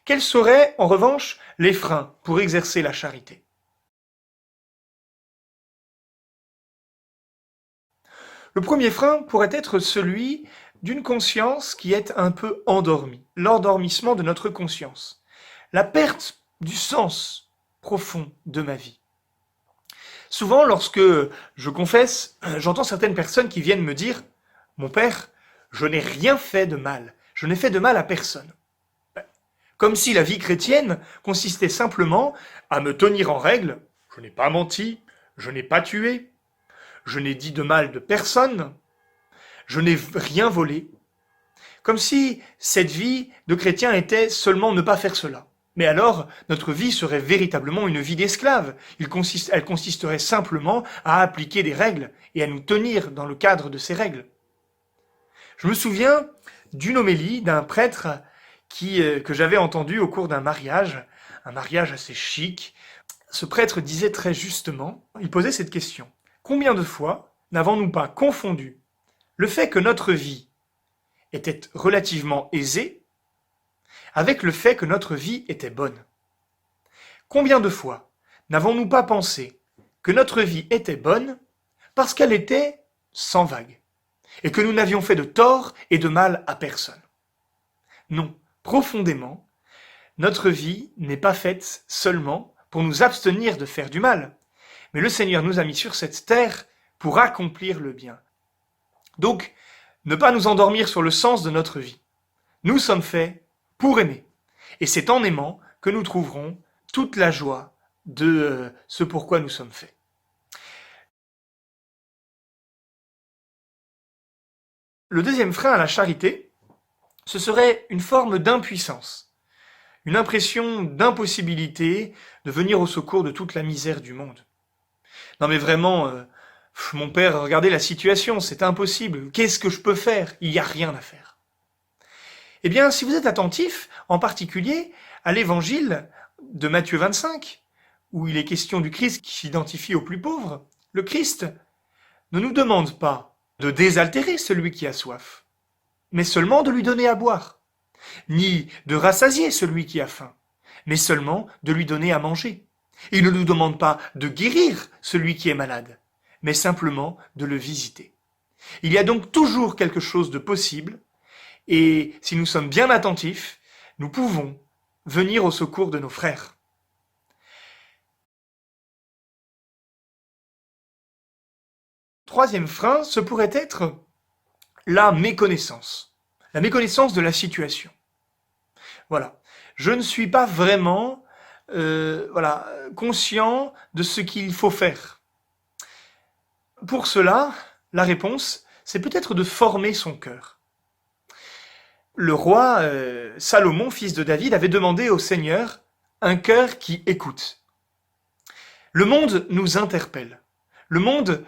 Quels seraient, en revanche, les freins pour exercer la charité? Le premier frein pourrait être celui d'une conscience qui est un peu endormie, l'endormissement de notre conscience, la perte du sens profond de ma vie. Souvent, lorsque je confesse, j'entends certaines personnes qui viennent me dire « Mon père, je n'ai rien fait de mal, je n'ai fait de mal à personne. » Comme si la vie chrétienne consistait simplement à me tenir en règle. Je n'ai pas menti, je n'ai pas tué, je n'ai dit de mal de personne, je n'ai rien volé. Comme si cette vie de chrétien était seulement ne pas faire cela. Mais alors, notre vie serait véritablement une vie d'esclave. Elle consisterait simplement à appliquer des règles et à nous tenir dans le cadre de ces règles. Je me souviens d'une homélie d'un prêtre que j'avais entendu au cours d'un mariage assez chic. Ce prêtre disait très justement, il posait cette question. Combien de fois n'avons-nous pas confondu le fait que notre vie était relativement aisée avec le fait que notre vie était bonne? Combien de fois n'avons-nous pas pensé que notre vie était bonne parce qu'elle était sans vague et que nous n'avions fait de tort et de mal à personne? Non, profondément, notre vie n'est pas faite seulement pour nous abstenir de faire du mal, mais le Seigneur nous a mis sur cette terre pour accomplir le bien. Donc, ne pas nous endormir sur le sens de notre vie. Nous sommes faits pour aimer. Et c'est en aimant que nous trouverons toute la joie de ce pourquoi nous sommes faits. Le deuxième frein à la charité, ce serait une forme d'impuissance, une impression d'impossibilité de venir au secours de toute la misère du monde. Non mais vraiment, mon père, regardez la situation, c'est impossible, qu'est-ce que je peux faire? Il n'y a rien à faire. Eh bien, si vous êtes attentif, en particulier à l'évangile de Matthieu 25, où il est question du Christ qui s'identifie aux plus pauvres, le Christ ne nous demande pas de désaltérer celui qui a soif, mais seulement de lui donner à boire, ni de rassasier celui qui a faim, mais seulement de lui donner à manger. Il ne nous demande pas de guérir celui qui est malade, mais simplement de le visiter. Il y a donc toujours quelque chose de possible, et si nous sommes bien attentifs, nous pouvons venir au secours de nos frères. Troisième frein, ce pourrait être la méconnaissance de la situation. Voilà, je ne suis pas vraiment conscient de ce qu'il faut faire. Pour cela, la réponse, c'est peut-être de former son cœur. Le roi Salomon, fils de David, avait demandé au Seigneur un cœur qui écoute. Le monde nous interpelle. Le monde,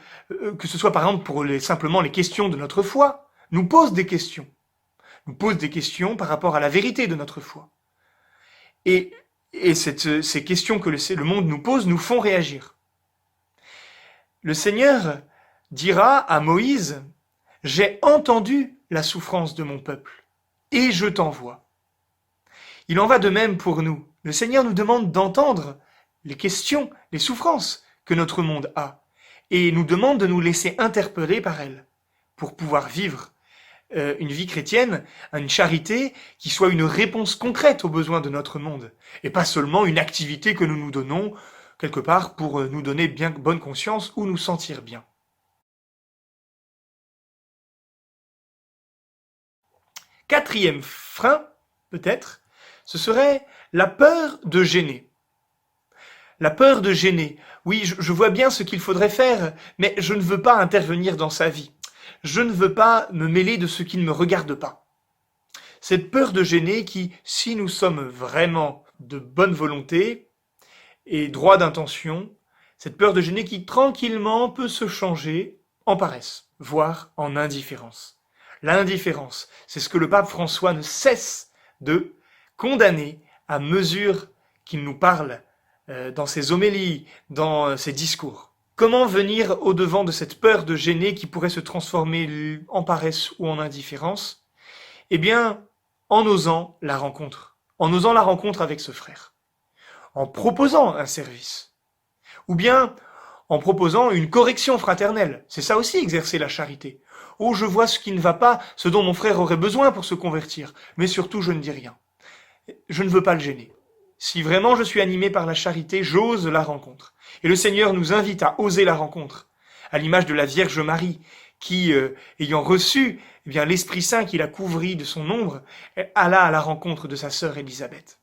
que ce soit par exemple pour simplement les questions de notre foi, nous pose des questions. Nous pose des questions par rapport à la vérité de notre foi. Et ces questions que le monde nous pose nous font réagir. Le Seigneur dira à Moïse, « J'ai entendu la souffrance de mon peuple, et je t'envoie. » Il en va de même pour nous. Le Seigneur nous demande d'entendre les questions, les souffrances que notre monde a, et nous demande de nous laisser interpeller par elles, pour pouvoir vivre une vie chrétienne, une charité qui soit une réponse concrète aux besoins de notre monde, et pas seulement une activité que nous nous donnons quelque part pour nous donner bien bonne conscience ou nous sentir bien. Quatrième frein, peut-être, ce serait la peur de gêner. La peur de gêner. Oui, je vois bien ce qu'il faudrait faire, mais je ne veux pas intervenir dans sa vie. Je ne veux pas me mêler de ce qui ne me regarde pas. Cette peur de gêner qui, si nous sommes vraiment de bonne volonté et droit d'intention, cette peur de gêner qui tranquillement peut se changer en paresse, voire en indifférence. L'indifférence, c'est ce que le pape François ne cesse de condamner à mesure qu'il nous parle dans ses homélies, dans ses discours. Comment venir au-devant de cette peur de gêner qui pourrait se transformer en paresse ou en indifférence? Eh bien, en osant la rencontre, en osant la rencontre avec ce frère, en proposant un service, ou bien en proposant une correction fraternelle. C'est ça aussi exercer la charité. Oh, je vois ce qui ne va pas, ce dont mon frère aurait besoin pour se convertir, mais surtout je ne dis rien. Je ne veux pas le gêner. Si vraiment je suis animé par la charité, j'ose la rencontre. Et le Seigneur nous invite à oser la rencontre, à l'image de la Vierge Marie, qui, ayant reçu l'Esprit Saint qui la couvrit de son ombre, alla à la rencontre de sa sœur Élisabeth.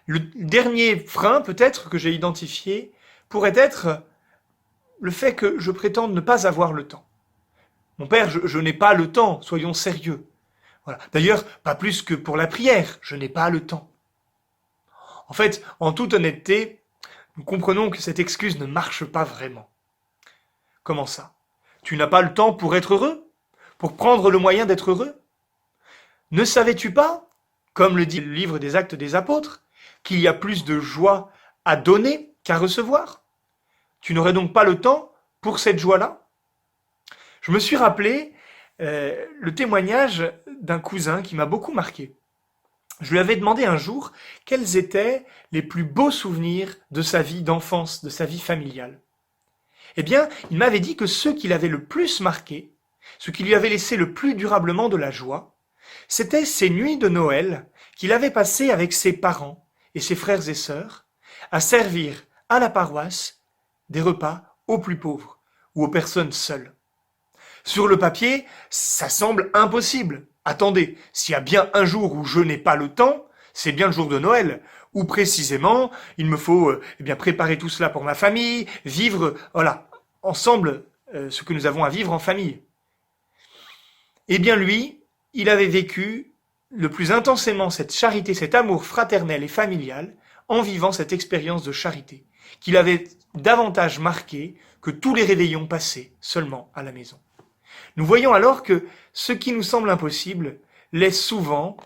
Le dernier frein, peut-être, que j'ai identifié, pourrait être le fait que je prétende ne pas avoir le temps. Mon père, je n'ai pas le temps, soyons sérieux. Voilà. D'ailleurs, pas plus que pour la prière, je n'ai pas le temps. En fait, en toute honnêteté, nous comprenons que cette excuse ne marche pas vraiment. Comment ça? Tu n'as pas le temps pour être heureux? Pour prendre le moyen d'être heureux? Ne savais-tu pas, comme le dit le livre des Actes des Apôtres, qu'il y a plus de joie à donner qu'à recevoir? Tu n'aurais donc pas le temps pour cette joie-là? Je me suis rappelé le témoignage d'un cousin qui m'a beaucoup marqué. Je lui avais demandé un jour quels étaient les plus beaux souvenirs de sa vie d'enfance, de sa vie familiale. Eh bien, il m'avait dit que ceux qui l'avaient le plus marqué, ceux qui lui avaient laissé le plus durablement de la joie, c'étaient ces nuits de Noël qu'il avait passées avec ses parents et ses frères et sœurs à servir à la paroisse des repas aux plus pauvres ou aux personnes seules. Sur le papier, ça semble impossible. Attendez, s'il y a bien un jour où je n'ai pas le temps, c'est bien le jour de Noël, où précisément, il me faut préparer tout cela pour ma famille, vivre, ensemble, ce que nous avons à vivre en famille. Eh bien lui, il avait vécu le plus intensément cette charité, cet amour fraternel et familial, en vivant cette expérience de charité, qu'il avait davantage marqué que tous les réveillons passés seulement à la maison. Nous voyons alors que ce qui nous semble impossible l'est souvent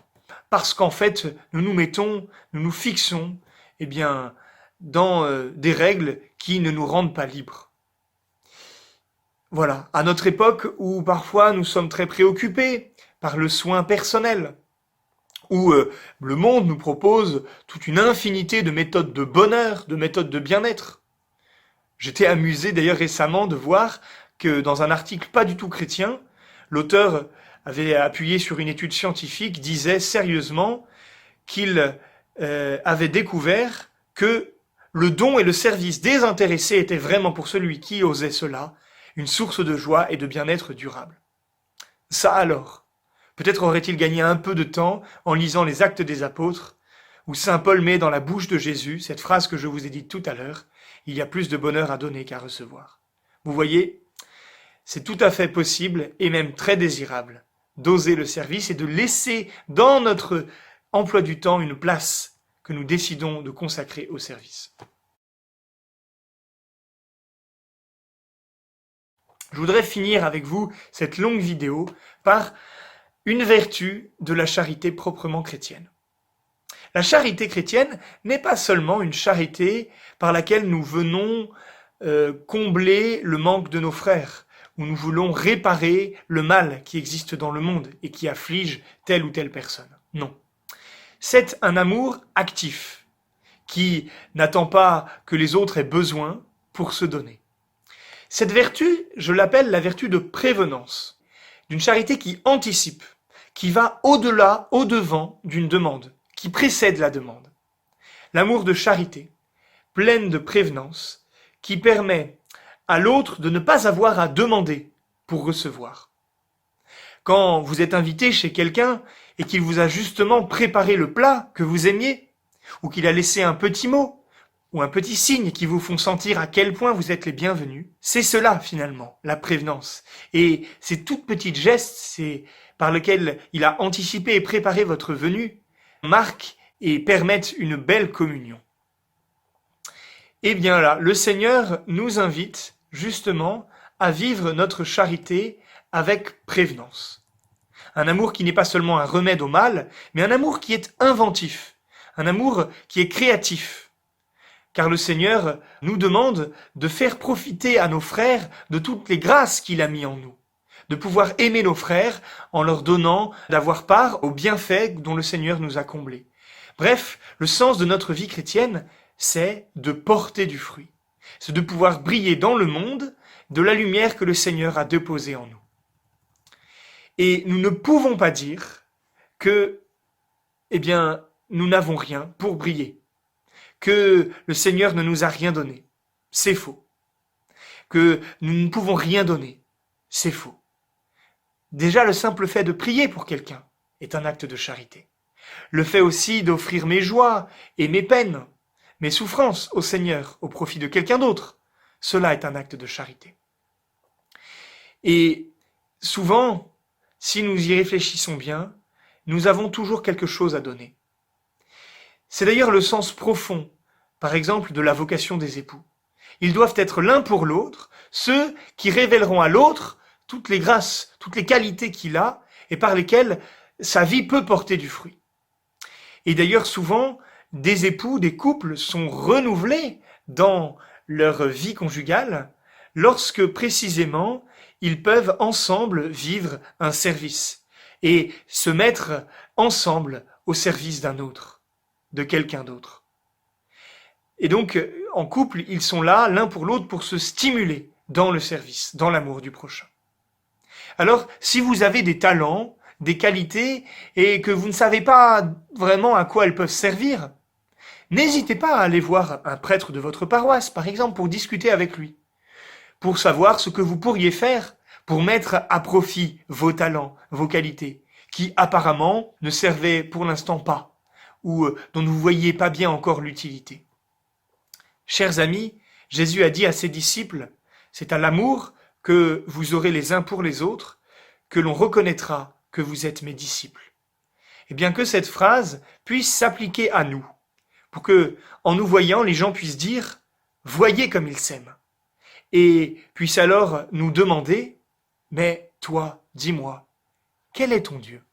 parce qu'en fait, nous nous fixons dans des règles qui ne nous rendent pas libres. Voilà, à notre époque où parfois nous sommes très préoccupés par le soin personnel, où le monde nous propose toute une infinité de méthodes de bonheur, de méthodes de bien-être. J'étais amusé d'ailleurs récemment de voir que dans un article pas du tout chrétien, l'auteur avait appuyé sur une étude scientifique, disait sérieusement qu'il avait découvert que le don et le service désintéressé étaient vraiment pour celui qui osait cela une source de joie et de bien-être durable. Ça alors, peut-être aurait-il gagné un peu de temps en lisant les Actes des Apôtres, où saint Paul met dans la bouche de Jésus cette phrase que je vous ai dite tout à l'heure, il y a plus de bonheur à donner qu'à recevoir. Vous voyez, c'est tout à fait possible et même très désirable d'oser le service et de laisser dans notre emploi du temps une place que nous décidons de consacrer au service. Je voudrais finir avec vous cette longue vidéo par une vertu de la charité proprement chrétienne. La charité chrétienne n'est pas seulement une charité par laquelle nous venons combler le manque de nos frères, où nous voulons réparer le mal qui existe dans le monde et qui afflige telle ou telle personne. Non. C'est un amour actif, qui n'attend pas que les autres aient besoin pour se donner. Cette vertu, je l'appelle la vertu de prévenance, d'une charité qui anticipe, qui va au-delà, au-devant d'une demande, qui précède la demande. L'amour de charité, pleine de prévenance, qui permet à l'autre de ne pas avoir à demander pour recevoir. Quand vous êtes invité chez quelqu'un et qu'il vous a justement préparé le plat que vous aimiez, ou qu'il a laissé un petit mot, ou un petit signe qui vous font sentir à quel point vous êtes les bienvenus, c'est cela finalement, la prévenance. Et ces toutes petites gestes par lesquels il a anticipé et préparé votre venue, marquent et permettent une belle communion. Eh bien là, le Seigneur nous invite justement à vivre notre charité avec prévenance. Un amour qui n'est pas seulement un remède au mal, mais un amour qui est inventif, un amour qui est créatif. Car le Seigneur nous demande de faire profiter à nos frères de toutes les grâces qu'il a mis en nous. de pouvoir aimer nos frères en leur donnant d'avoir part aux bienfaits dont le Seigneur nous a comblés. Bref, le sens de notre vie chrétienne, c'est de porter du fruit. C'est de pouvoir briller dans le monde de la lumière que le Seigneur a déposée en nous. Et nous ne pouvons pas dire que, nous n'avons rien pour briller, que le Seigneur ne nous a rien donné. C'est faux. Que nous ne pouvons rien donner. C'est faux. Déjà, le simple fait de prier pour quelqu'un est un acte de charité. Le fait aussi d'offrir mes joies et mes peines, mes souffrances au Seigneur au profit de quelqu'un d'autre, cela est un acte de charité. Et souvent, si nous y réfléchissons bien, nous avons toujours quelque chose à donner. C'est d'ailleurs le sens profond, par exemple, de la vocation des époux. Ils doivent être l'un pour l'autre, ceux qui révéleront à l'autre toutes les grâces, toutes les qualités qu'il a et par lesquelles sa vie peut porter du fruit. Et d'ailleurs, souvent, des époux, des couples sont renouvelés dans leur vie conjugale lorsque précisément ils peuvent ensemble vivre un service et se mettre ensemble au service d'un autre, de quelqu'un d'autre. Et donc, en couple, ils sont là, l'un pour l'autre, pour se stimuler dans le service, dans l'amour du prochain. Alors, si vous avez des talents, des qualités, et que vous ne savez pas vraiment à quoi elles peuvent servir, n'hésitez pas à aller voir un prêtre de votre paroisse, par exemple, pour discuter avec lui, pour savoir ce que vous pourriez faire pour mettre à profit vos talents, vos qualités, qui apparemment ne servaient pour l'instant pas, ou dont vous ne voyiez pas bien encore l'utilité. Chers amis, Jésus a dit à ses disciples, c'est à l'amour que vous aurez les uns pour les autres, que l'on reconnaîtra que vous êtes mes disciples. Et bien que cette phrase puisse s'appliquer à nous, pour que, en nous voyant, les gens puissent dire « Voyez comme ils s'aiment » et puissent alors nous demander « Mais toi, dis-moi, quel est ton Dieu ?»